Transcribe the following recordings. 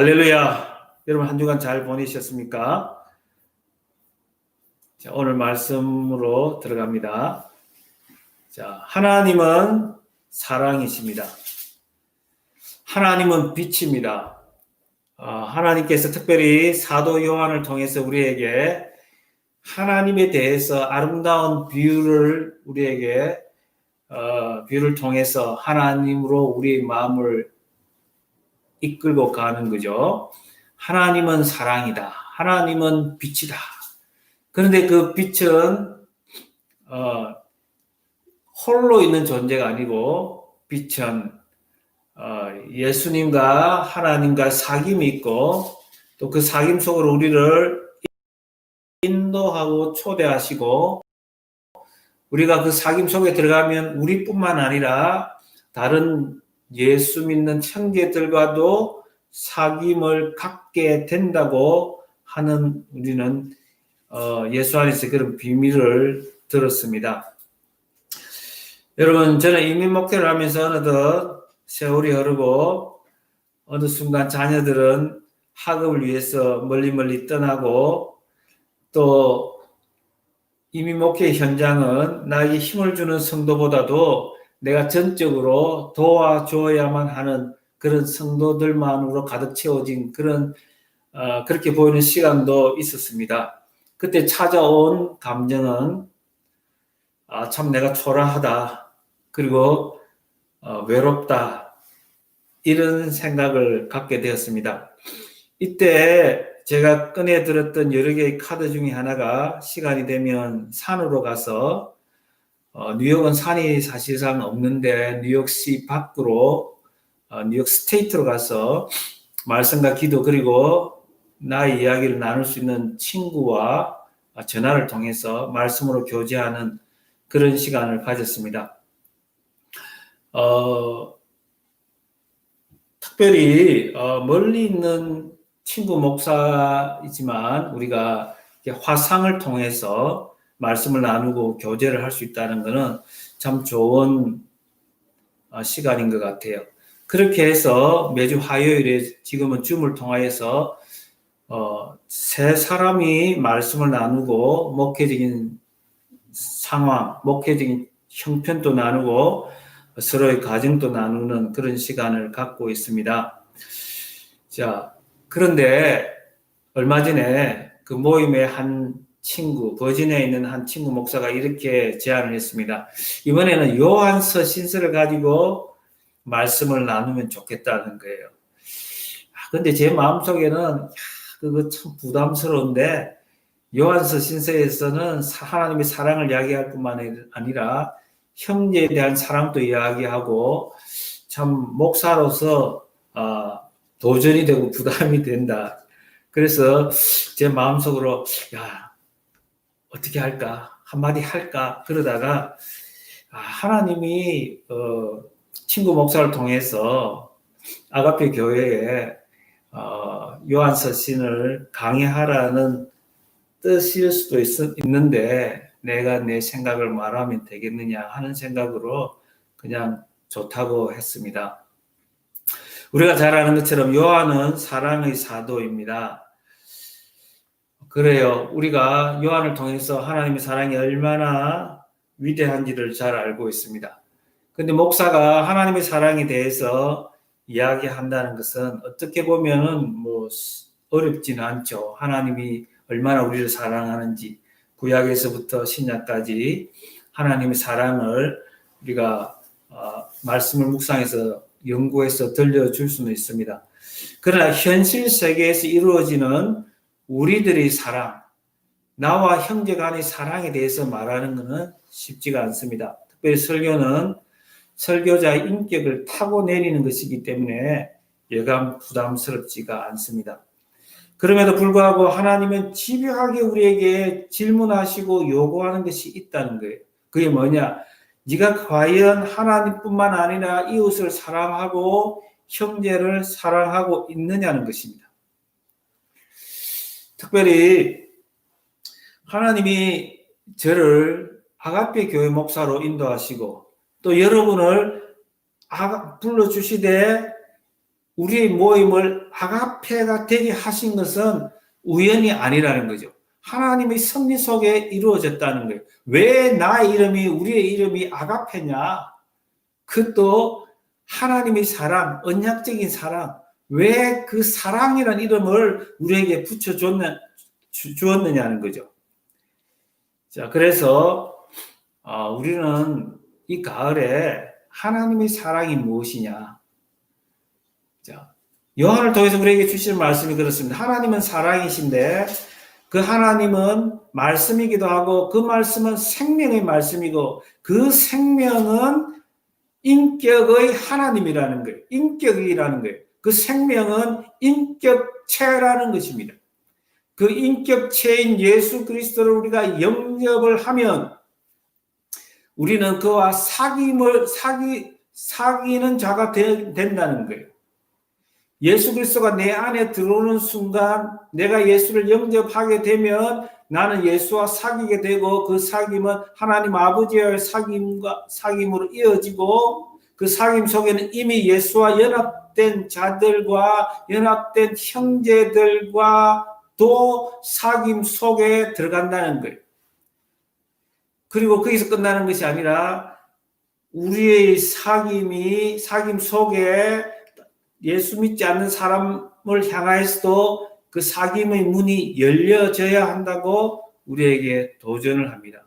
할렐루야. 여러분 한 주간 잘 보내셨습니까? 자, 오늘 말씀으로 들어갑니다. 자, 하나님은 사랑이십니다. 하나님은 빛입니다. 하나님께서 특별히 사도 요한을 통해서 우리에게 하나님에 대해서 아름다운 비유를 우리에게 비유를 통해서 하나님으로 우리의 마음을 이끌고 가는 거죠. 하나님은 사랑이다. 하나님은 빛이다. 그런데 그 빛은 홀로 있는 존재가 아니고 빛은 예수님과 하나님과 사귐이 있고 또 그 사귐 속으로 우리를 인도하고 초대하시고 우리가 그 사귐 속에 들어가면 우리뿐만 아니라 다른 예수 믿는 형제들과도 사귐을 갖게 된다고 하는 우리는 예수 안에서 그런 비밀을 들었습니다. 여러분, 저는 이민 목회를 하면서 어느덧 세월이 흐르고 어느 순간 자녀들은 학업을 위해서 멀리 떠나고 또 이민 목회 현장은 나에게 힘을 주는 성도보다도 내가 전적으로 도와줘야만 하는 그런 성도들만으로 가득 채워진 그런 그렇게 보이는 시간도 있었습니다. 그때 찾아온 감정은 참 내가 초라하다 그리고 외롭다 이런 생각을 갖게 되었습니다. 이때 제가 꺼내 들었던 여러 개의 카드 중에 하나가 시간이 되면 산으로 가서 뉴욕은 산이 사실상 없는데 뉴욕시 밖으로 뉴욕 스테이트로 가서 말씀과 기도 그리고 나의 이야기를 나눌 수 있는 친구와 전화를 통해서 말씀으로 교제하는 그런 시간을 가졌습니다. 특별히 멀리 있는 친구 목사이지만 우리가 화상을 통해서 말씀을 나누고 교제를 할 수 있다는 것은 참 좋은 시간인 것 같아요. 그렇게 해서 매주 화요일에 지금은 줌을 통하여서 세 사람이 말씀을 나누고 목회적인 상황, 목회적인 형편도 나누고 서로의 가정도 나누는 그런 시간을 갖고 있습니다. 자, 그런데 얼마 전에 그 모임의 한 친구, 버지니아에 있는 한 친구 목사가 이렇게 제안을 했습니다. 이번에는 요한서 신서를 가지고 말씀을 나누면 좋겠다는 거예요. 근데 제 마음속에는 그거 참 부담스러운데 요한서 신서에서는 하나님의 사랑을 이야기할 뿐만 아니라 형제에 대한 사랑도 이야기하고 참 목사로서 도전이 되고 부담이 된다. 그래서 제 마음속으로 어떻게 할까? 한마디 할까? 그러다가 하나님이 친구 목사를 통해서 아가페 교회에 요한서 신을 강의하라는 뜻일 수도 있는데 내가 내 생각을 말하면 되겠느냐 하는 생각으로 그냥 좋다고 했습니다. 우리가 잘 아는 것처럼 요한은 사랑의 사도입니다. 그래요. 우리가 요한을 통해서 하나님의 사랑이 얼마나 위대한지를 잘 알고 있습니다. 그런데 목사가 하나님의 사랑에 대해서 이야기한다는 것은 어떻게 보면은 어렵지는 않죠. 하나님이 얼마나 우리를 사랑하는지 구약에서부터 신약까지 하나님의 사랑을 우리가 말씀을 묵상해서 연구해서 들려줄 수는 있습니다. 그러나 현실 세계에서 이루어지는 우리들의 사랑, 나와 형제 간의 사랑에 대해서 말하는 것은 쉽지가 않습니다. 특별히 설교는 설교자의 인격을 타고내리는 것이기 때문에 여간 부담스럽지가 않습니다. 그럼에도 불구하고 하나님은 집요하게 우리에게 질문하시고 요구하는 것이 있다는 거예요. 그게 뭐냐? 네가 과연 하나님뿐만 아니라 이웃을 사랑하고 형제를 사랑하고 있느냐는 것입니다. 특별히 하나님이 저를 아가페 교회 목사로 인도하시고 또 여러분을 불러주시되 우리의 모임을 아가페가 되게 하신 것은 우연이 아니라는 거죠. 하나님의 섭리 속에 이루어졌다는 거예요. 왜 나의 이름이, 우리의 이름이 아가페냐? 그것도 하나님의 사랑, 언약적인 사랑, 왜 그 사랑이라는 이름을 우리에게 주었느냐는 거죠. 자, 그래서 우리는 이 가을에 하나님의 사랑이 무엇이냐? 자, 요한을 통해서 우리에게 주실 말씀이 그렇습니다. 하나님은 사랑이신데 그 하나님은 말씀이기도 하고 그 말씀은 생명의 말씀이고 그 생명은 인격의 하나님이라는 거예요. 인격이라는 거예요. 그 생명은 인격체라는 것입니다. 그 인격체인 예수 그리스도를 우리가 영접을 하면 우리는 그와 사귀는 자가 된다는 거예요. 예수 그리스도가 내 안에 들어오는 순간 내가 예수를 영접하게 되면 나는 예수와 사귀게 되고 그 사귐은 하나님 아버지와의 사귐으로 이어지고 그 사귐 속에는 이미 예수와 연합된 자들과 연합된 형제들과 또 사귐 속에 들어간다는 거예요. 그리고 거기서 끝나는 것이 아니라 우리의 사귐 속에 예수 믿지 않는 사람을 향하여서도 그 사귐의 문이 열려져야 한다고 우리에게 도전을 합니다.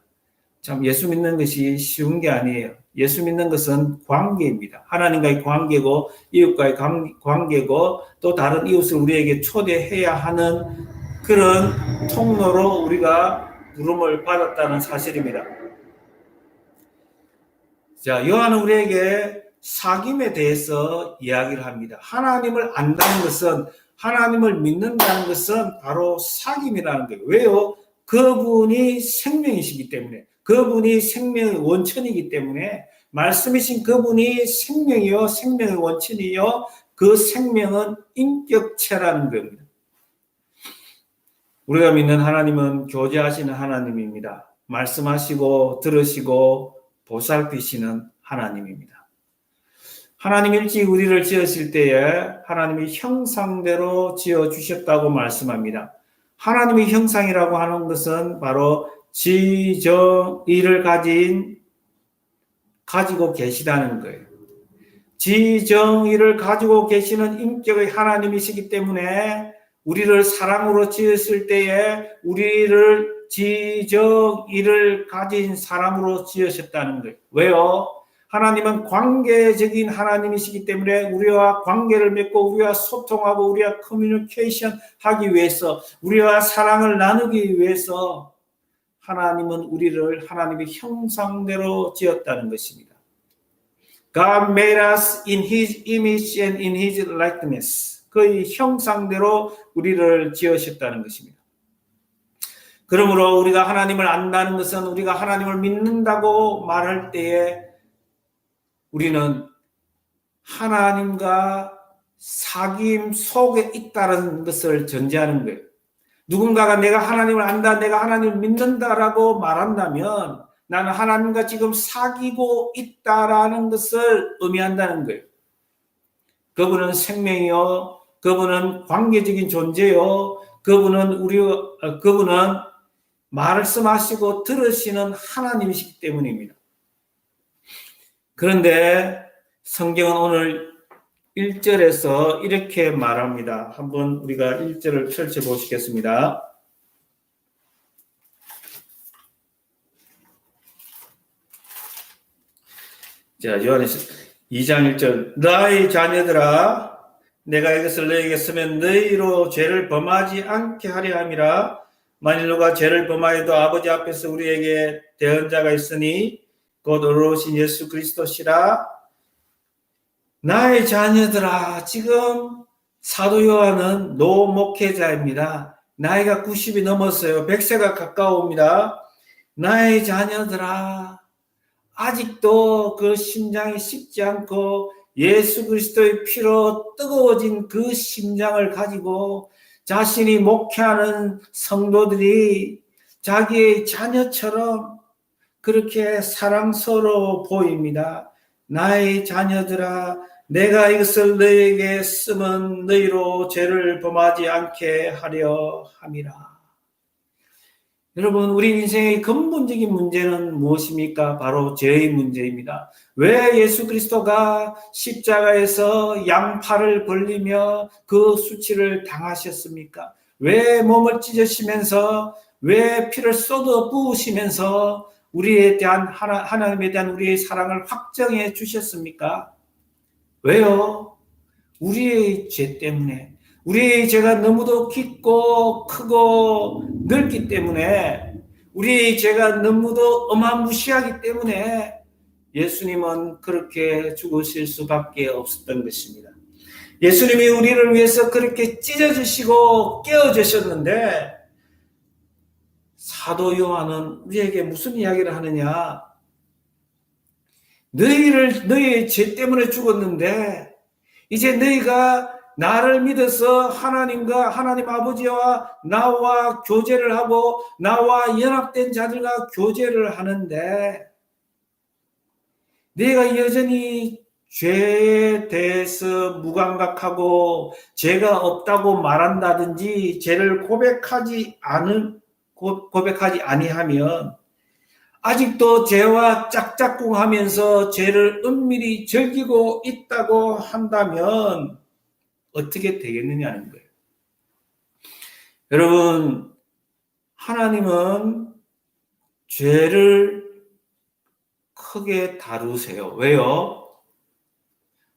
참 예수 믿는 것이 쉬운 게 아니에요. 예수 믿는 것은 관계입니다. 하나님과의 관계고 이웃과의 관계고 또 다른 이웃을 우리에게 초대해야 하는 그런 통로로 우리가 부름을 받았다는 사실입니다. 자, 요한은 우리에게 사귐에 대해서 이야기를 합니다. 하나님을 안다는 것은, 하나님을 믿는다는 것은 바로 사귐이라는 거예요. 왜요? 그분이 생명이시기 때문에, 그분이 생명의 원천이기 때문에, 말씀이신 그분이 생명이요, 생명의 원천이요, 그 생명은 인격체라는 겁니다. 우리가 믿는 하나님은 교제하시는 하나님입니다. 말씀하시고 들으시고 보살피시는 하나님입니다. 하나님 일찍 우리를 지으실 때에 하나님이 형상대로 지어주셨다고 말씀합니다. 하나님의 형상이라고 하는 것은 바로 지정의를 가지고 계시다는 거예요. 지정의를 가지고 계시는 인격의 하나님이시기 때문에 우리를 사랑으로 지으실 때에 우리를 지정의를 가진 사람으로 지으셨다는 거예요. 왜요? 하나님은 관계적인 하나님이시기 때문에 우리와 관계를 맺고 우리와 소통하고 우리와 커뮤니케이션 하기 위해서 우리와 사랑을 나누기 위해서 하나님은 우리를 하나님의 형상대로 지었다는 것입니다. God made us in His image and in His likeness. 그의 형상대로 우리를 지으셨다는 것입니다. 그러므로 우리가 하나님을 안다는 것은 우리가 하나님을 믿는다고 말할 때에 우리는 하나님과 사귐 속에 있다는 것을 전제하는 거예요. 누군가가 내가 하나님을 안다, 내가 하나님을 믿는다라고 말한다면 나는 하나님과 지금 사귀고 있다라는 것을 의미한다는 거예요. 그분은 생명이요, 그분은 관계적인 존재요, 그분은 말씀하시고 들으시는 하나님이시기 때문입니다. 그런데 성경은 오늘 1절에서 이렇게 말합니다. 한번 우리가 1절을 펼쳐보시겠습니다. 자, 요한에서 2장 1절. 나의 자녀들아, 내가 이것을 너에게 쓰면 너희로 죄를 범하지 않게 하려 함이라. 만일 누가 죄를 범하여도 아버지 앞에서 우리에게 대언자가 있으니 곧 어로오신 예수 그리스도시라. 나의 자녀들아, 지금 사도 요한은 노목회자입니다. 나이가 90이 넘었어요. 100세가 가까웁니다. 나의 자녀들아, 아직도 그 심장이 식지 않고 예수 그리스도의 피로 뜨거워진 그 심장을 가지고 자신이 목회하는 성도들이 자기의 자녀처럼 그렇게 사랑스러워 보입니다. 나의 자녀들아, 내가 이것을 너희에게 쓰면 너희로 죄를 범하지 않게 하려 함이라. 여러분, 우리 인생의 근본적인 문제는 무엇입니까? 바로 죄의 문제입니다. 왜 예수 그리스도가 십자가에서 양팔을 벌리며 그 수치를 당하셨습니까? 왜 몸을 찢으시면서, 왜 피를 쏟아 부으시면서 우리에 대한 하나님에 대한 우리의 사랑을 확정해 주셨습니까? 왜요? 우리의 죄 때문에. 우리의 죄가 너무도 깊고 크고 넓기 때문에, 우리의 죄가 너무도 어마무시하기 때문에 예수님은 그렇게 죽으실 수밖에 없었던 것입니다. 예수님이 우리를 위해서 그렇게 찢어지시고 깨어지셨는데, 사도 요한은 우리에게 무슨 이야기를 하느냐? 너희의 죄 때문에 죽었는데 이제 너희가 나를 믿어서 하나님 아버지와 나와 교제를 하고 나와 연합된 자들과 교제를 하는데, 너희가 여전히 죄에 대해서 무감각하고 죄가 없다고 말한다든지 죄를 고백하지 아니하면, 아직도 죄와 짝짝꿍하면서 죄를 은밀히 즐기고 있다고 한다면 어떻게 되겠느냐는 거예요. 여러분, 하나님은 죄를 크게 다루세요. 왜요?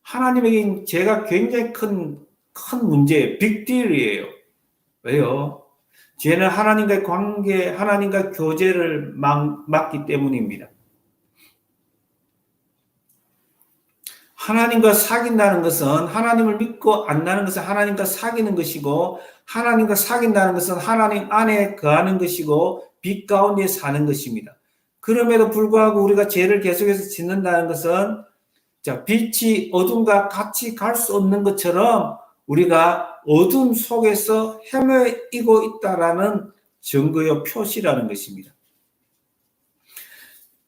하나님에겐 죄가 굉장히 큰 문제예요. 빅딜이에요. 왜요? 죄는 하나님과의 관계, 하나님과 교제를 막기 때문입니다. 하나님과 사귄다는 것은, 하나님을 믿고 안다는 것은 하나님과 사귀는 것이고, 하나님과 사귄다는 것은 하나님 안에 거하는 것이고, 빛 가운데 사는 것입니다. 그럼에도 불구하고 우리가 죄를 계속해서 짓는다는 것은, 빛이 어둠과 같이 갈 수 없는 것처럼 우리가 어둠 속에서 헤매이고 있다라는 증거요 표시라는 것입니다.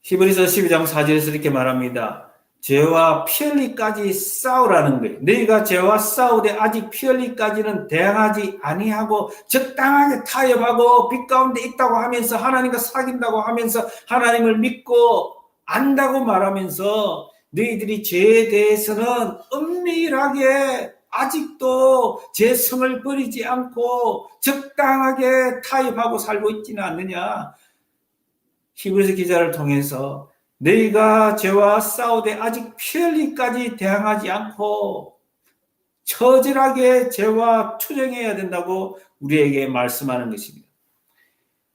히브리서 12장 4절에서 이렇게 말합니다. 죄와 피 흘리까지 싸우라는 거예요. 너희가 죄와 싸우되 아직 피 흘리까지는 대항하지 아니하고 적당하게 타협하고 빛 가운데 있다고 하면서 하나님과 사귄다고 하면서 하나님을 믿고 안다고 말하면서 너희들이 죄에 대해서는 은밀하게 아직도 제 성을 버리지 않고 적당하게 타협하고 살고 있지는 않느냐. 히브리서 기자를 통해서 너희가 죄와 싸우되 아직 피 흘리까지 대항하지 않고 처절하게 죄와 투쟁해야 된다고 우리에게 말씀하는 것입니다.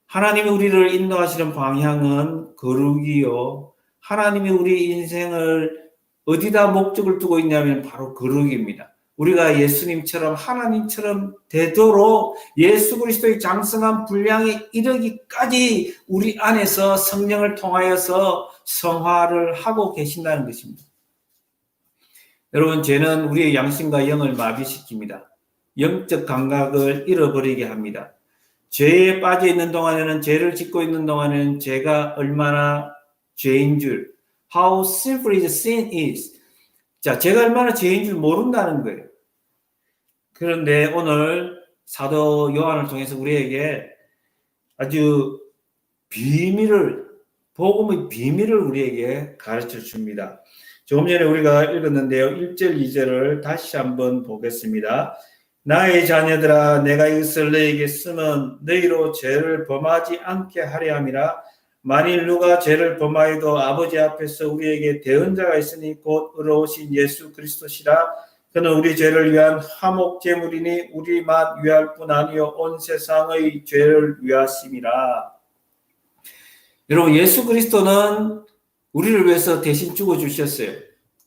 하나님이 우리를 인도하시는 방향은 거룩이요. 하나님이 우리 인생을 어디다 목적을 두고 있냐면 바로 거룩입니다. 우리가 예수님처럼 하나님처럼 되도록 예수 그리스도의 장성한 분량에 이르기까지 우리 안에서 성령을 통하여서 성화를 하고 계신다는 것입니다. 여러분, 죄는 우리의 양심과 영을 마비시킵니다. 영적 감각을 잃어버리게 합니다. 죄에 빠져 있는 동안에는, 죄를 짓고 있는 동안에는 죄가 얼마나 죄인 줄, how sinful is sin is. 죄가 얼마나 죄인 줄 모른다는 거예요. 그런데 오늘 사도 요한을 통해서 우리에게 아주 복음의 비밀을 우리에게 가르쳐 줍니다. 조금 전에 우리가 읽었는데요. 1절, 2절을 다시 한번 보겠습니다. 나의 자녀들아, 내가 이것을 너희에게 쓰면 너희로 죄를 범하지 않게 하려 함이라. 만일 누가 죄를 범하여도 아버지 앞에서 우리에게 대언자가 있으니 곧 의로우신 예수 그리스도시라. 그는 우리 죄를 위한 화목 제물이니 우리만 위할 뿐 아니요 온 세상의 죄를 위하심이라. 여러분, 예수 그리스도는 우리를 위해서 대신 죽어주셨어요.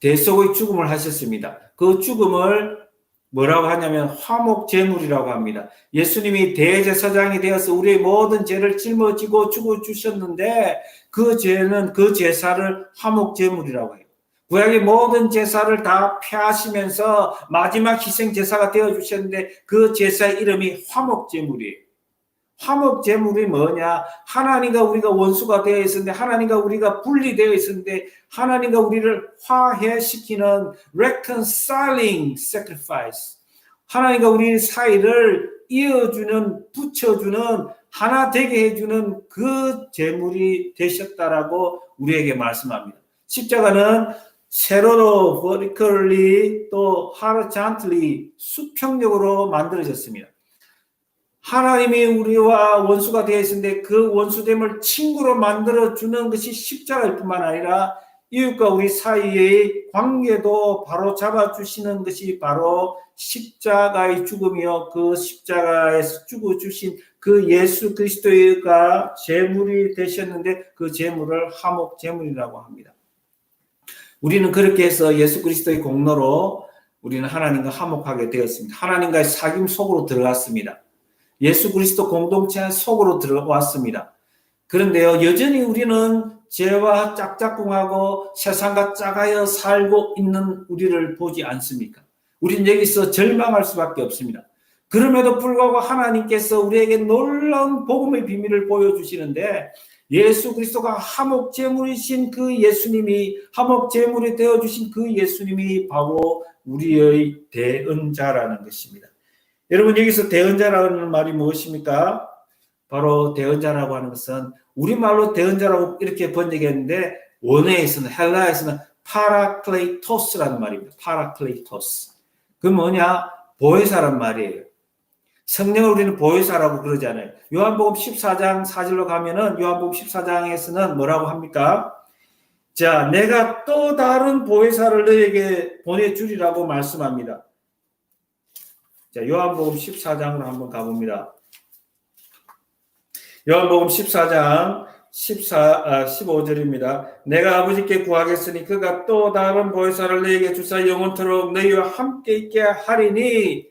대속의 죽음을 하셨습니다. 그 죽음을 뭐라고 하냐면 화목 제물이라고 합니다. 예수님이 대제사장이 되어서 우리의 모든 죄를 짊어지고 죽어주셨는데 그 죄는, 그 제사를 화목 제물이라고 해요. 구약의 모든 제사를 다 폐하시면서 마지막 희생 제사가 되어주셨는데 그 제사의 이름이 화목 제물이에요. 화목 제물이 뭐냐? 하나님과 우리가 원수가 되어 있었는데, 하나님과 우리가 분리되어 있었는데, 하나님과 우리를 화해시키는 reconciling sacrifice. 하나님과 우리 사이를 이어주는, 붙여주는, 하나 되게 해주는 그 제물이 되셨다라고 우리에게 말씀합니다. 십자가는 세로로 vertically 또 horizontally 수평적으로 만들어졌습니다. 하나님이 우리와 원수가 되어 있었는데 그 원수됨을 친구로 만들어주는 것이 십자가일 뿐만 아니라 이웃과 우리 사이의 관계도 바로 잡아주시는 것이 바로 십자가의 죽음이요. 그 십자가에서 죽어주신 그 예수 그리스도가 제물이 되셨는데 그 제물을 화목 제물이라고 합니다. 우리는 그렇게 해서 예수 그리스도의 공로로 우리는 하나님과 화목하게 되었습니다. 하나님과의 사귐 속으로 들어갔습니다. 예수 그리스도 공동체 속으로 들어왔습니다. 그런데요, 여전히 우리는 죄와 짝짝꿍하고 세상과 짝하여 살고 있는 우리를 보지 않습니까? 우리는 여기서 절망할 수밖에 없습니다. 그럼에도 불구하고 하나님께서 우리에게 놀라운 복음의 비밀을 보여주시는데 예수 그리스도가 화목 제물이신 그 예수님이 화목 제물이 되어주신 그 예수님이 바로 우리의 대언자라는 것입니다. 여러분 여기서 대언자라는 말이 무엇입니까? 바로 대언자라고 하는 것은 우리말로 대언자라고 이렇게 번역했는데 원어에서는 헬라에서는 파라클레이토스라는 말입니다. 파라클레이토스. 그 뭐냐? 보혜사란 말이에요. 성령을 우리는 보혜사라고 그러잖아요. 요한복음 14장 4절로 가면은 요한복음 14장에서는 뭐라고 합니까? 자, 내가 또 다른 보혜사를 너에게 보내주리라고 말씀합니다. 자, 요한복음 14장으로 한번 가봅니다. 요한복음 14장 15절입니다. 내가 아버지께 구하겠으니 그가 또 다른 보혜사를 너에게 주사 영원토록 너희와 함께 있게 하리니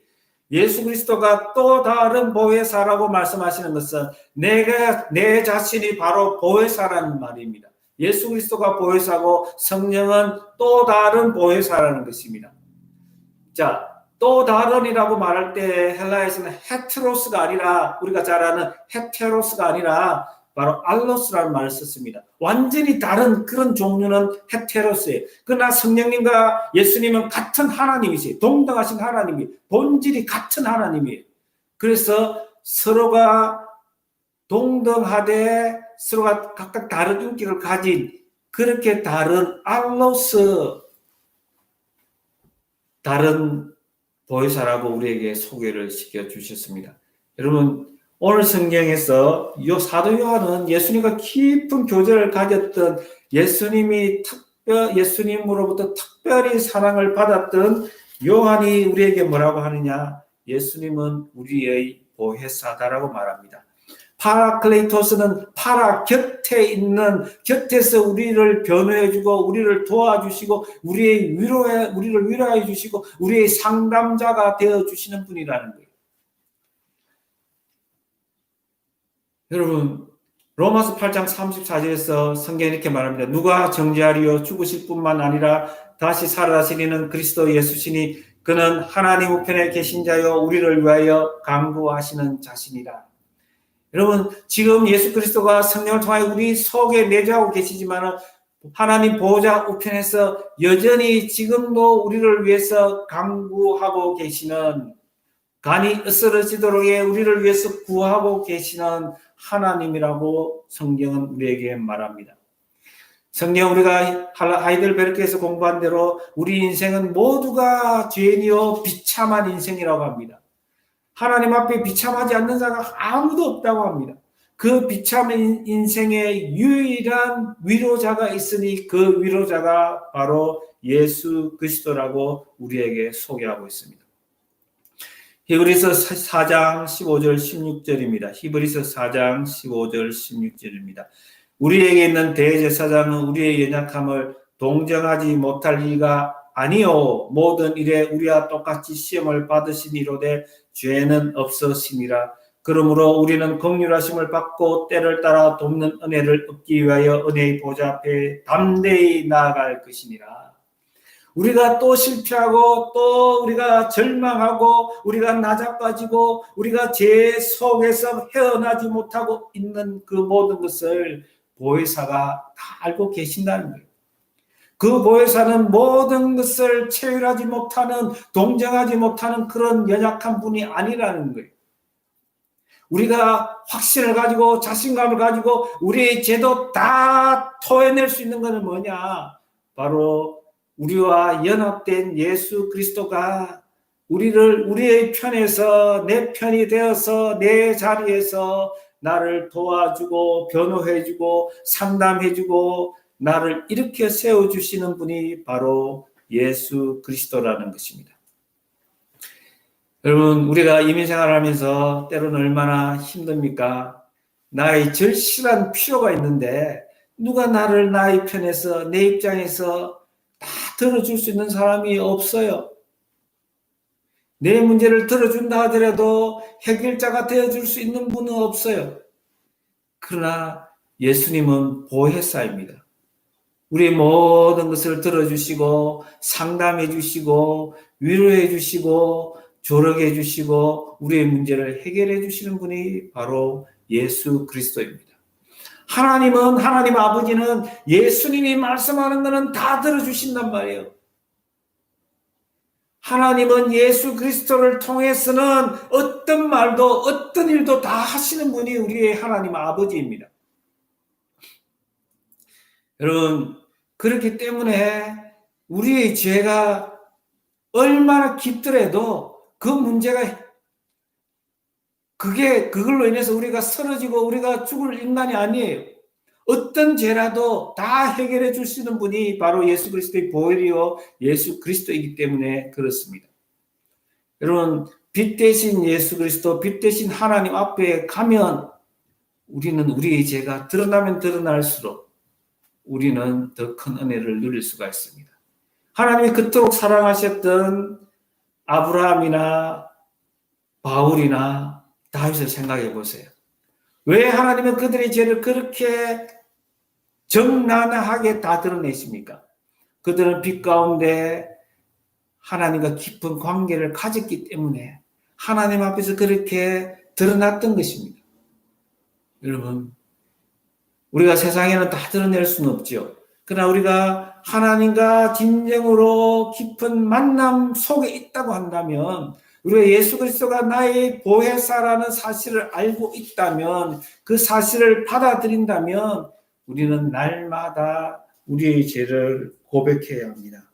예수 그리스도가 또 다른 보혜사라고 말씀하시는 것은 내 자신이 바로 보혜사라는 말입니다. 예수 그리스도가 보혜사고 성령은 또 다른 보혜사라는 것입니다. 자, 또 다른이라고 말할 때 헬라에서는 헤테로스가 아니라 우리가 잘 아는 헤테로스가 아니라 바로 알로스라는 말을 썼습니다. 완전히 다른 그런 종류는 헤테로스예요. 그러나 성령님과 예수님은 같은 하나님이세요. 동등하신 하나님이 본질이 같은 하나님이에요. 그래서 서로가 동등하되 서로가 각각 다른 인격을 가진 그렇게 다른 알로스 다른 보혜사라고 우리에게 소개를 시켜주셨습니다. 여러분 오늘 성경에서 요 사도 요한은 예수님과 깊은 교제를 가졌던 예수님으로부터 특별히 사랑을 받았던 요한이 우리에게 뭐라고 하느냐? 예수님은 우리의 보혜사다라고 말합니다. 파라클레이토스는 파라 곁에 있는 곁에서 우리를 변호해주고 우리를 도와주시고 우리를 위로해 주시고 우리의 상담자가 되어주시는 분이라는 거예요. 여러분 로마서 8장 34절에서 성경이 이렇게 말합니다. 누가 정죄하리요? 죽으실 뿐만 아니라 다시 살아나시리는 그리스도 예수시니 그는 하나님 우편에 계신 자요 우리를 위하여 간구하시는 자신이라. 여러분 지금 예수 그리스도가 성령을 통하여 우리 속에 내주하고 계시지만 하나님 보호자 우편에서 여전히 지금도 우리를 위해서 간구하고 계시는 간이 으스러지도록 우리를 위해서 구하고 계시는 하나님이라고 성경은 우리에게 말합니다. 성경 우리가 하이델베르크에서 공부한 대로 우리 인생은 모두가 죄인이요 비참한 인생이라고 합니다. 하나님 앞에 비참하지 않는 자가 아무도 없다고 합니다. 그 비참한 인생의 유일한 위로자가 있으니 그 위로자가 바로 예수 그리스도라고 우리에게 소개하고 있습니다. 히브리서 4장 15절 16절입니다. 히브리서 4장 15절 16절입니다. 우리에게 있는 대제사장은 우리의 연약함을 동정하지 못할 리가 아니요 모든 일에 우리와 똑같이 시험을 받으시니로되 죄는 없으시니라. 그러므로 우리는 긍휼하심을 받고 때를 따라 돕는 은혜를 얻기 위하여 은혜의 보좌 앞에 담대히 나아갈 것이니라. 우리가 또 실패하고 또 우리가 절망하고 우리가 낮아빠지고 우리가 죄 속에서 헤어나지 못하고 있는 그 모든 것을 보혜사가 다 알고 계신다는 거예요. 그 보혜사는 모든 것을 체휼하지 못하는, 동정하지 못하는 그런 연약한 분이 아니라는 거예요. 우리가 확신을 가지고 자신감을 가지고 우리의 죄도 다 토해낼 수 있는 것은 뭐냐? 바로 우리와 연합된 예수 그리스도가 우리의 편에서, 내 편이 되어서 내 자리에서 나를 도와주고 변호해주고 상담해주고 나를 일으켜 세워주시는 분이 바로 예수 그리스도라는 것입니다. 여러분, 우리가 이민생활을 하면서 때로는 얼마나 힘듭니까? 나의 절실한 필요가 있는데 누가 나를 나의 편에서 내 입장에서 다 들어줄 수 있는 사람이 없어요. 내 문제를 들어준다 하더라도 해결자가 되어줄 수 있는 분은 없어요. 그러나 예수님은 보혜사입니다. 우리의 모든 것을 들어주시고 상담해 주시고 위로해 주시고 조력해 주시고 우리의 문제를 해결해 주시는 분이 바로 예수 그리스도입니다. 하나님 아버지는 예수님이 말씀하는 것은 다 들어주신단 말이에요. 하나님은 예수 그리스도를 통해서는 어떤 말도 어떤 일도 다 하시는 분이 우리의 하나님 아버지입니다. 여러분, 그렇기 때문에 우리의 죄가 얼마나 깊더라도 그 문제가 그걸로 인해서 우리가 쓰러지고 우리가 죽을 인간이 아니에요. 어떤 죄라도 다 해결해 주시는 분이 바로 예수 그리스도의 보혈이요 예수 그리스도이기 때문에 그렇습니다. 여러분, 빛 대신 예수 그리스도, 빛 대신 하나님 앞에 가면 우리는 우리의 죄가 드러나면 드러날수록 우리는 더 큰 은혜를 누릴 수가 있습니다. 하나님이 그토록 사랑하셨던 아브라함이나 바울이나 다윗을 생각해 보세요. 왜 하나님은 그들의 죄를 그렇게 정나하게 다 드러내십니까? 그들은 빛 가운데 하나님과 깊은 관계를 가졌기 때문에 하나님 앞에서 그렇게 드러났던 것입니다. 여러분, 우리가 세상에는 다 드러낼 수는 없죠. 그러나 우리가 하나님과 진정으로 깊은 만남 속에 있다고 한다면, 우리가 예수 그리스도가 나의 보혜사라는 사실을 알고 있다면, 그 사실을 받아들인다면 우리는 날마다 우리의 죄를 고백해야 합니다.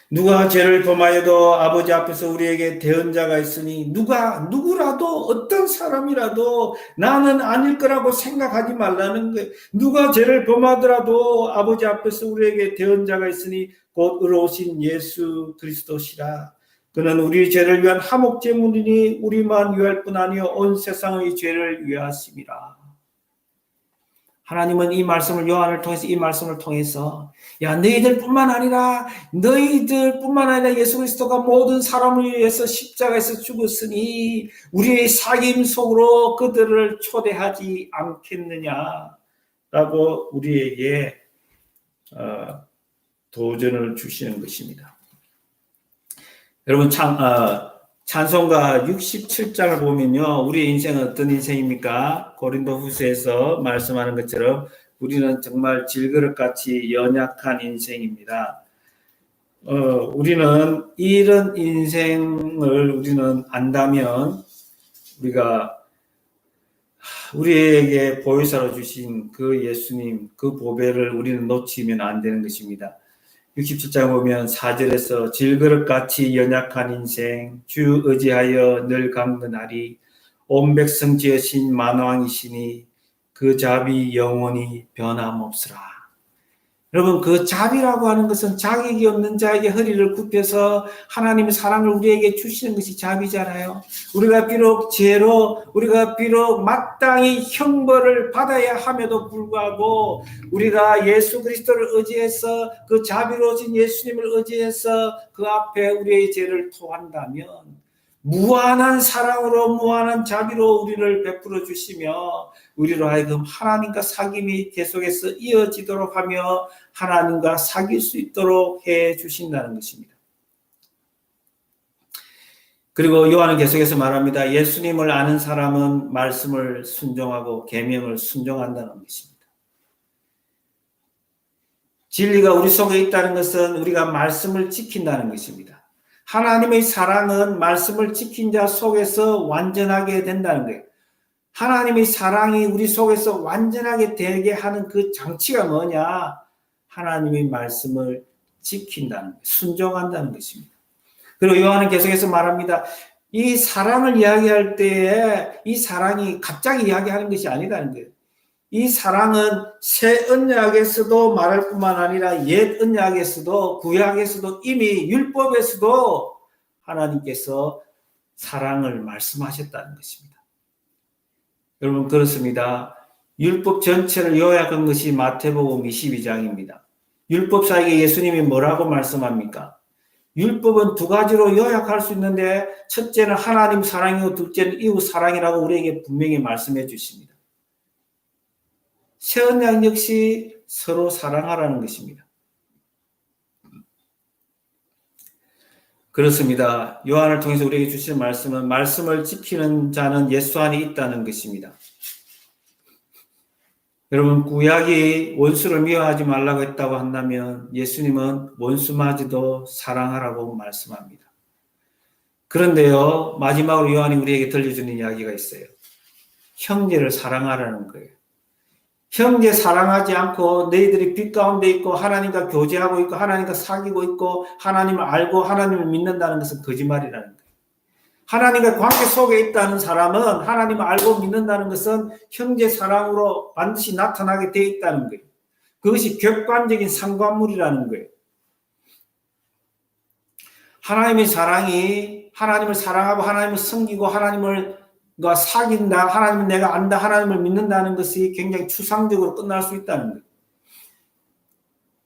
누가 죄를 범하여도 아버지 앞에서 우리에게 대언자가 있으니 누구라도 어떤 사람이라도 나는 아닐 거라고 생각하지 말라는 거예요. 누가 죄를 범하더라도 아버지 앞에서 우리에게 대언자가 있으니 곧 의로우신 예수 그리스도시라. 그는 우리 죄를 위한 화목제물이니 우리만 위할 뿐 아니요 온 세상의 죄를 위하심이라. 하나님은 이 말씀을 요한을 통해서 이 말씀을 통해서 너희들뿐만 아니라 예수 그리스도가 모든 사람을 위해서 십자가에서 죽었으니 우리의 사귐 속으로 그들을 초대하지 않겠느냐라고 우리에게 도전을 주시는 것입니다. 여러분, 찬송가 67장을 보면요, 우리의 인생은 어떤 인생입니까? 고린도후서에서 말씀하는 것처럼 우리는 정말 질그릇같이 연약한 인생입니다. 우리는 이런 인생을 우리는 안다면 우리에게 보혜사로 주신 그 예수님, 그 보배를 우리는 놓치면 안 되는 것입니다. 67장 보면 4절에서 질그릇같이 연약한 인생, 주 의지하여 늘 강건하리, 온 백성 지으신 만왕이시니 그 자비 영원히 변함없으라. 여러분, 그 자비라고 하는 것은 자격이 없는 자에게 허리를 굽혀서 하나님의 사랑을 우리에게 주시는 것이 자비잖아요. 우리가 비록 마땅히 형벌을 받아야 함에도 불구하고 우리가 예수 그리스도를 의지해서 그 자비로우신 예수님을 의지해서 그 앞에 우리의 죄를 토한다면 무한한 사랑으로 무한한 자비로 우리를 베풀어 주시며 우리로 하여금 하나님과 사귐이 계속해서 이어지도록 하며 하나님과 사귈 수 있도록 해 주신다는 것입니다. 그리고 요한은 계속해서 말합니다. 예수님을 아는 사람은 말씀을 순종하고 계명을 순종한다는 것입니다. 진리가 우리 속에 있다는 것은 우리가 말씀을 지킨다는 것입니다. 하나님의 사랑은 말씀을 지킨 자 속에서 완전하게 된다는 거예요. 하나님의 사랑이 우리 속에서 완전하게 되게 하는 그 장치가 뭐냐? 하나님의 말씀을 지킨다는 거예요. 순종한다는 것입니다. 그리고 요한은 계속해서 말합니다. 이 사랑을 이야기할 때에 이 사랑이 갑자기 이야기하는 것이 아니라는 거예요. 이 사랑은 새 언약에서도 말할 뿐만 아니라 옛 언약에서도 구약에서도 이미 율법에서도 하나님께서 사랑을 말씀하셨다는 것입니다. 여러분 그렇습니다. 율법 전체를 요약한 것이 마태복음 22장입니다. 율법사에게 예수님이 뭐라고 말씀합니까? 율법은 두 가지로 요약할 수 있는데 첫째는 하나님 사랑이고 둘째는 이웃 사랑이라고 우리에게 분명히 말씀해 주십니다. 새 언약 역시 서로 사랑하라는 것입니다. 그렇습니다. 요한을 통해서 우리에게 주시는 말씀은 말씀을 지키는 자는 예수 안에 있다는 것입니다. 여러분 구약이 원수를 미워하지 말라고 했다고 한다면 예수님은 원수마저도 사랑하라고 말씀합니다. 그런데요 마지막으로 요한이 우리에게 들려주는 이야기가 있어요. 형제를 사랑하라는 거예요. 형제 사랑하지 않고 너희들이 빛 가운데 있고 하나님과 교제하고 있고 하나님과 사귀고 있고 하나님을 알고 하나님을 믿는다는 것은 거짓말이라는 거예요. 하나님과 관계 속에 있다는 사람은 하나님을 알고 믿는다는 것은 형제 사랑으로 반드시 나타나게 되어 있다는 거예요. 그것이 객관적인 상관물이라는 거예요. 하나님의 사랑이 하나님을 사랑하고 하나님을 섬기고 하나님을 사귄다, 하나님을 내가 안다, 하나님을 믿는다는 것이 굉장히 추상적으로 끝날 수 있다는 거예요.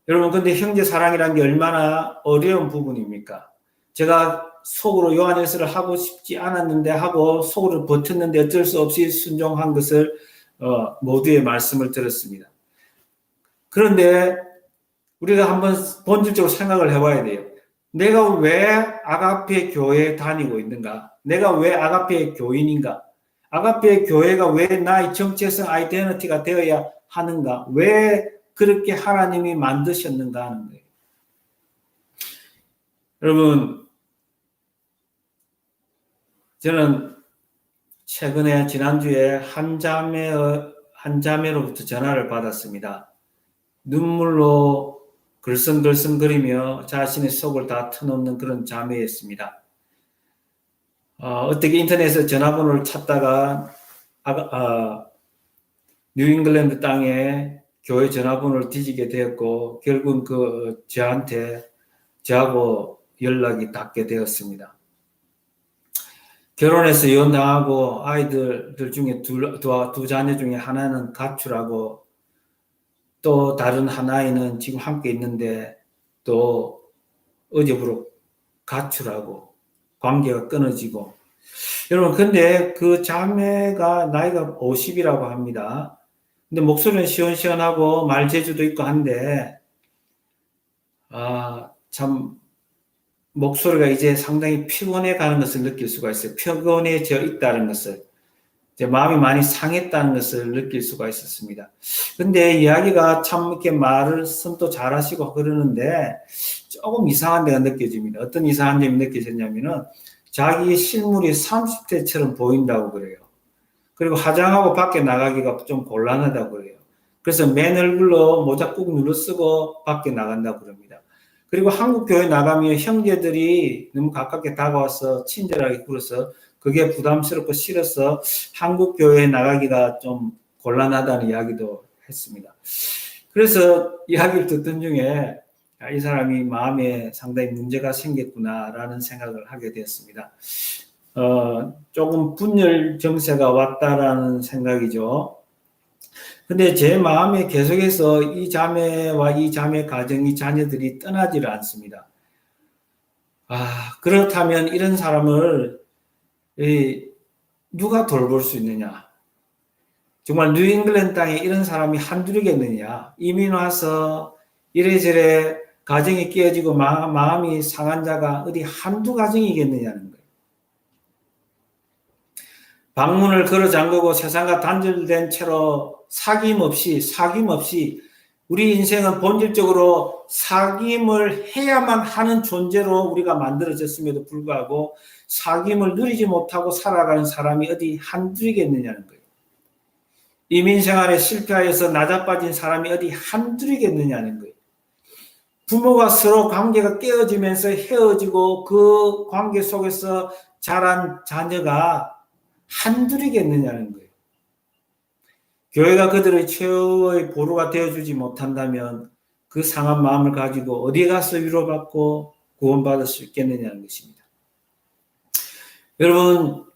여러분 근데 형제 사랑이라는 게 얼마나 어려운 부분입니까? 제가 속으로 요한일서를 하고 싶지 않았는데 하고 속으로 버텼는데 어쩔 수 없이 순종한 것을 모두의 말씀을 들었습니다. 그런데 우리가 한번 본질적으로 생각을 해봐야 돼요. 내가 왜 아가페 교회에 다니고 있는가? 내가 왜 아가페 교인인가? 아가페 교회가 왜 나의 정체성 아이덴티티가 되어야 하는가? 왜 그렇게 하나님이 만드셨는가 하는 거예요. 여러분 저는 최근에 지난주에 한 자매로부터 전화를 받았습니다. 눈물로 글썽글썽거리며 자신의 속을 다 터놓는 그런 자매였습니다. 어떻게 인터넷에서 전화번호를 찾다가 뉴잉글랜드 땅에 교회 전화번호를 뒤지게 되었고 결국은 저하고 연락이 닿게 되었습니다. 결혼해서 이혼당하고 아이들 중에 두 자녀 중에 하나는 가출하고 또 다른 하나이는 지금 함께 있는데 또 어제부로 가출하고 관계가 끊어지고 여러분 근데 그 자매가 나이가 50이라고 합니다. 근데 목소리는 시원시원하고 말재주도 있고 한데 참 목소리가 이제 상당히 피곤해 가는 것을 느낄 수가 있어요. 피곤해져 있다는 것을 이제 마음이 많이 상했다는 것을 느낄 수가 있었습니다. 근데 이야기가 참 이렇게 말을 선도 잘하시고 그러는데 조금 이상한 데가 느껴집니다. 어떤 이상한 점이 느껴졌냐면은 자기 실물이 30대처럼 보인다고 그래요. 그리고 화장하고 밖에 나가기가 좀 곤란하다고 그래요. 그래서 맨 얼굴로 모자 꾹 눌러 쓰고 밖에 나간다고 그럽니다. 그리고 한국 교회 나가면 형제들이 너무 가깝게 다가와서 친절하게 굴어서 그게 부담스럽고 싫어서 한국 교회에 나가기가 좀 곤란하다는 이야기도 했습니다. 그래서 이야기를 듣던 중에 이 사람이 마음에 상당히 문제가 생겼구나라는 생각을 하게 되었습니다. 조금 분열 정세가 왔다라는 생각이죠. 근데 제 마음에 계속해서 이 자매와 이 자매 가정, 이 자녀들이 떠나지를 않습니다. 그렇다면 이런 사람을 누가 돌볼 수 있느냐? 정말 뉴잉글랜드 땅에 이런 사람이 한둘이겠느냐? 이민 와서 이래저래 가정이 깨어지고 마음이 상한 자가 어디 한두 가정이겠느냐는 거예요. 방문을 걸어 잠그고 세상과 단절된 채로 사귐 없이 우리 인생은 본질적으로 사귐을 해야만 하는 존재로 우리가 만들어졌음에도 불구하고 사귐을 누리지 못하고 살아가는 사람이 어디 한둘이겠느냐는 거예요. 이민생활에 실패하여서 낮아빠진 사람이 어디 한둘이겠느냐는 거예요. 부모가 서로 관계가 깨어지면서 헤어지고 그 관계 속에서 자란 자녀가 한둘이겠느냐는 거예요. 교회가 그들의 최후의 보루가 되어주지 못한다면 그 상한 마음을 가지고 어디에 가서 위로받고 구원받을 수 있겠느냐는 것입니다. 여러분,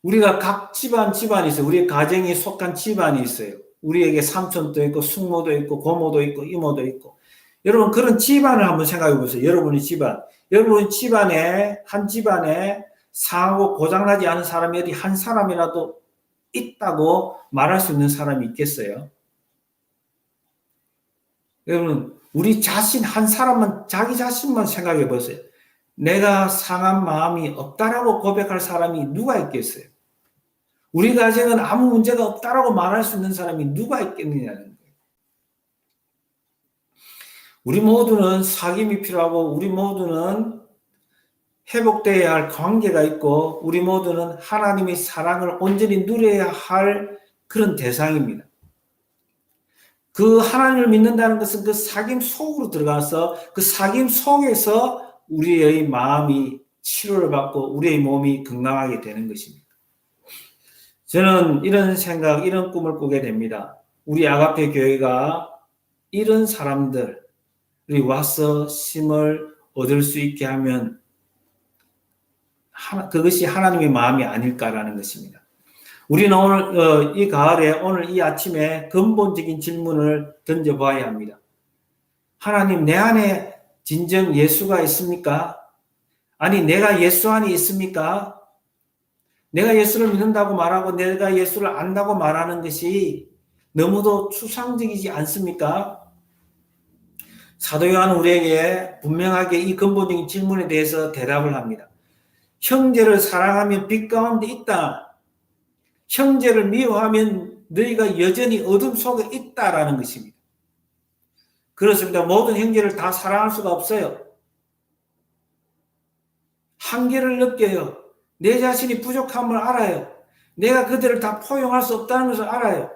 우리가 각 집안이 있어요. 우리 가정이 속한 집안이 있어요. 우리에게 삼촌도 있고 숙모도 있고 고모도 있고 이모도 있고. 여러분, 그런 집안을 한번 생각해 보세요. 여러분의 집안에 한 집안에 상하고 고장나지 않은 사람이 어디 한 사람이라도 있다고 말할 수 있는 사람이 있겠어요? 여러분, 우리 자신 한 사람만, 자기 자신만 생각해 보세요. 내가 상한 마음이 없다라고 고백할 사람이 누가 있겠어요? 우리 가정은 아무 문제가 없다라고 말할 수 있는 사람이 누가 있겠느냐는 거예요. 우리 모두는 사귐이 필요하고 우리 모두는 회복되어야 할 관계가 있고 우리 모두는 하나님의 사랑을 온전히 누려야 할 그런 대상입니다. 그 하나님을 믿는다는 것은 그 사귐 속으로 들어가서 그 사귐 속에서 우리의 마음이 치료를 받고 우리의 몸이 건강하게 되는 것입니다. 저는 이런 생각, 이런 꿈을 꾸게 됩니다. 우리 아가페 교회가 이런 사람들이 와서 힘을 얻을 수 있게 하면 그것이 하나님의 마음이 아닐까라는 것입니다. 우리는 오늘 이 가을에 오늘 이 아침에 근본적인 질문을 던져봐야 합니다. 하나님, 내 안에 진정 예수가 있습니까? 아니, 내가 예수 안에 있습니까? 내가 예수를 믿는다고 말하고 내가 예수를 안다고 말하는 것이 너무도 추상적이지 않습니까? 사도 요한은 우리에게 분명하게 이 근본적인 질문에 대해서 대답을 합니다. 형제를 사랑하면 빛 가운데 있다. 형제를 미워하면 너희가 여전히 어둠 속에 있다라는 것입니다. 그렇습니다. 모든 형제를 다 사랑할 수가 없어요. 한계를 느껴요. 내 자신이 부족함을 알아요. 내가 그들을 다 포용할 수 없다는 것을 알아요.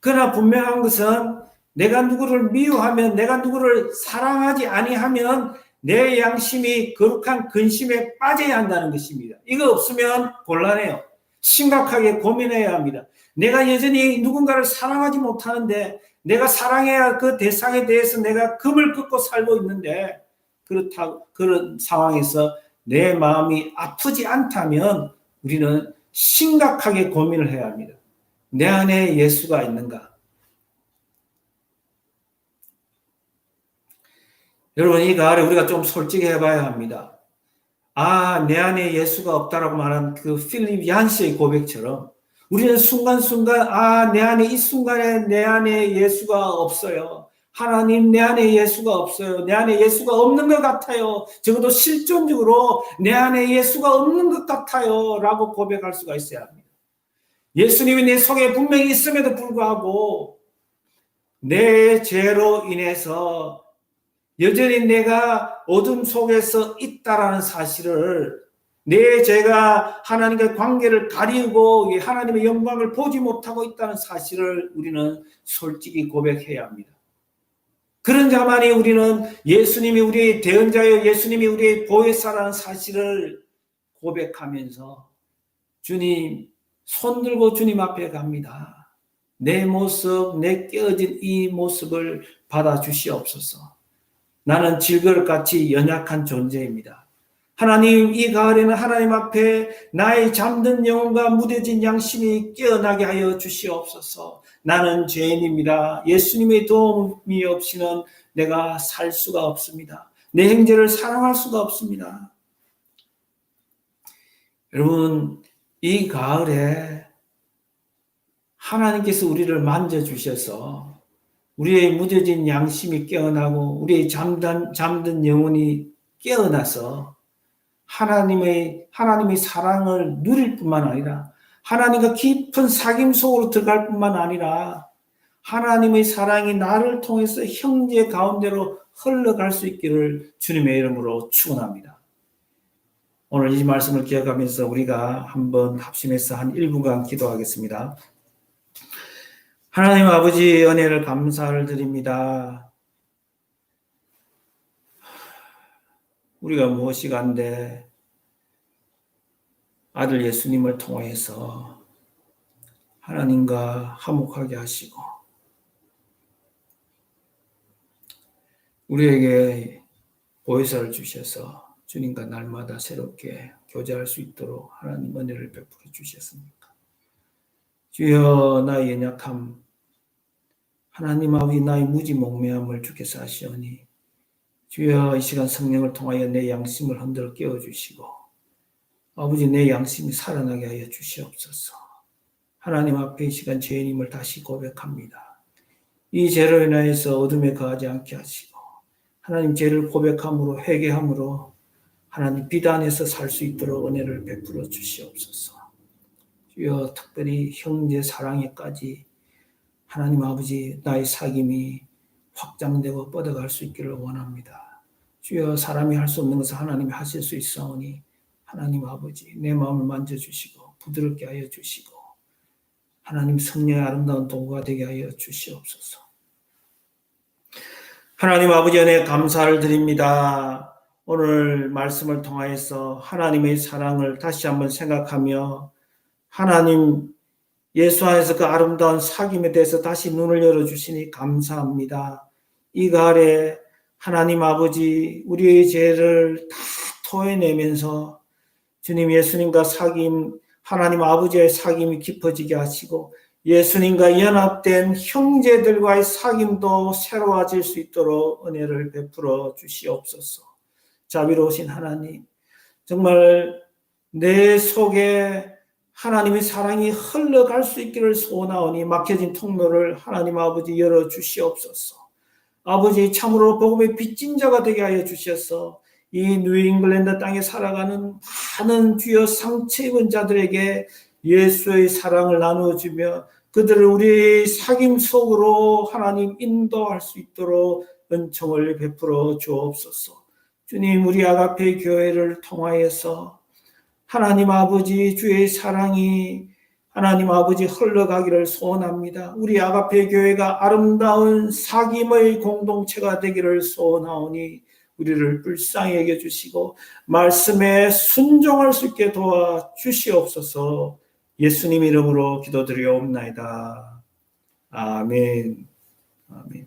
그러나 분명한 것은 내가 누구를 미워하면, 내가 누구를 사랑하지 아니하면 내 양심이 거룩한 근심에 빠져야 한다는 것입니다. 이거 없으면 곤란해요. 심각하게 고민해야 합니다. 내가 여전히 누군가를 사랑하지 못하는데 내가 사랑해야 할 그 대상에 대해서 내가 금을 긋고 살고 있는데 그런 상황에서 내 마음이 아프지 않다면 우리는 심각하게 고민을 해야 합니다. 내 안에 예수가 있는가? 여러분, 이 가을에 우리가 좀 솔직해 봐야 합니다. 내 안에 예수가 없다라고 말한 그 필립 얀시의 고백처럼 우리는 순간순간 내 안에 이 순간에 내 안에 예수가 없어요. 하나님, 내 안에 예수가 없어요. 내 안에 예수가 없는 것 같아요. 적어도 실존적으로 내 안에 예수가 없는 것 같아요 라고 고백할 수가 있어야 합니다. 예수님이 내 속에 분명히 있음에도 불구하고 내 죄로 인해서 여전히 내가 어둠 속에서 있다라는 사실을, 내 죄가 하나님과의 관계를 가리우고 하나님의 영광을 보지 못하고 있다는 사실을 우리는 솔직히 고백해야 합니다. 그런 자만이 우리는 예수님이 우리의 대언자요, 예수님이 우리의 보혜사라는 사실을 고백하면서 주님, 손들고 주님 앞에 갑니다. 내 모습, 내 깨어진 이 모습을 받아주시옵소서. 나는 질그릇같이 연약한 존재입니다. 하나님, 이 가을에는 하나님 앞에 나의 잠든 영혼과 무뎌진 양심이 깨어나게 하여 주시옵소서. 나는 죄인입니다. 예수님의 도움이 없이는 내가 살 수가 없습니다. 내 형제를 사랑할 수가 없습니다. 여러분, 이 가을에 하나님께서 우리를 만져주셔서 우리의 무뎌진 양심이 깨어나고 우리의 잠든 영혼이 깨어나서 하나님의 사랑을 누릴 뿐만 아니라 하나님과 깊은 사귐 속으로 들어갈 뿐만 아니라 하나님의 사랑이 나를 통해서 형제 가운데로 흘러갈 수 있기를 주님의 이름으로 축원합니다. 오늘 이 말씀을 기억하면서 우리가 한번 합심해서 한 1분간 기도하겠습니다. 하나님 아버지 은혜를 감사를 드립니다. 우리가 무엇이 간데 아들 예수님을 통해서 하나님과 화목하게 하시고 우리에게 보혜사를 주셔서 주님과 날마다 새롭게 교제할 수 있도록 하나님 은혜를 베풀어 주셨습니까? 주여 나의 연약함, 하나님 아버지 나의 무지몽매함을 주께서 아시오니 주여 이 시간 성령을 통하여 내 양심을 흔들어 깨워주시고 아버지 내 양심이 살아나게 하여 주시옵소서. 하나님 앞에 이 시간 죄인임을 다시 고백합니다. 이 죄로 인하여서 어둠에 거하지 않게 하시고 하나님 죄를 고백함으로 회개함으로 하나님 비단에서 살 수 있도록 은혜를 베풀어 주시옵소서. 주여 특별히 형제 사랑에까지 하나님 아버지 나의 사귐이 확장되고 뻗어갈 수 있기를 원합니다. 주여 사람이 할 수 없는 것을 하나님이 하실 수 있사오니 하나님 아버지 내 마음을 만져주시고 부드럽게 하여 주시고 하나님 성령의 아름다운 도구가 되게 하여 주시옵소서. 하나님 아버지 은혜 감사를 드립니다. 오늘 말씀을 통하여서 하나님의 사랑을 다시 한번 생각하며 하나님 예수 안에서 그 아름다운 사귐에 대해서 다시 눈을 열어주시니 감사합니다. 이 가을에 하나님 아버지 우리의 죄를 다 토해내면서 주님 예수님과 사귐 하나님 아버지의 사귐이 깊어지게 하시고 예수님과 연합된 형제들과의 사귐도 새로워질 수 있도록 은혜를 베풀어 주시옵소서. 자비로우신 하나님, 정말 내 속에 하나님의 사랑이 흘러갈 수 있기를 소원하오니 막혀진 통로를 하나님 아버지 열어주시옵소서. 아버지 참으로 복음의 빚진 자가 되게 하여 주셔서 이 뉴잉글랜드 땅에 살아가는 많은 주여 상처 입은 자들에게 예수의 사랑을 나누어주며 그들을 우리의 사귐 속으로 하나님 인도할 수 있도록 은총을 베풀어 주옵소서. 주님 우리 아가페 교회를 통하여서 하나님 아버지 주의 사랑이 하나님 아버지 흘러가기를 소원합니다. 우리 아가페 교회가 아름다운 사귐의 공동체가 되기를 소원하오니 우리를 불쌍히 여겨주시고 말씀에 순종할 수 있게 도와주시옵소서. 예수님 이름으로 기도드리옵나이다. 아멘. 아멘.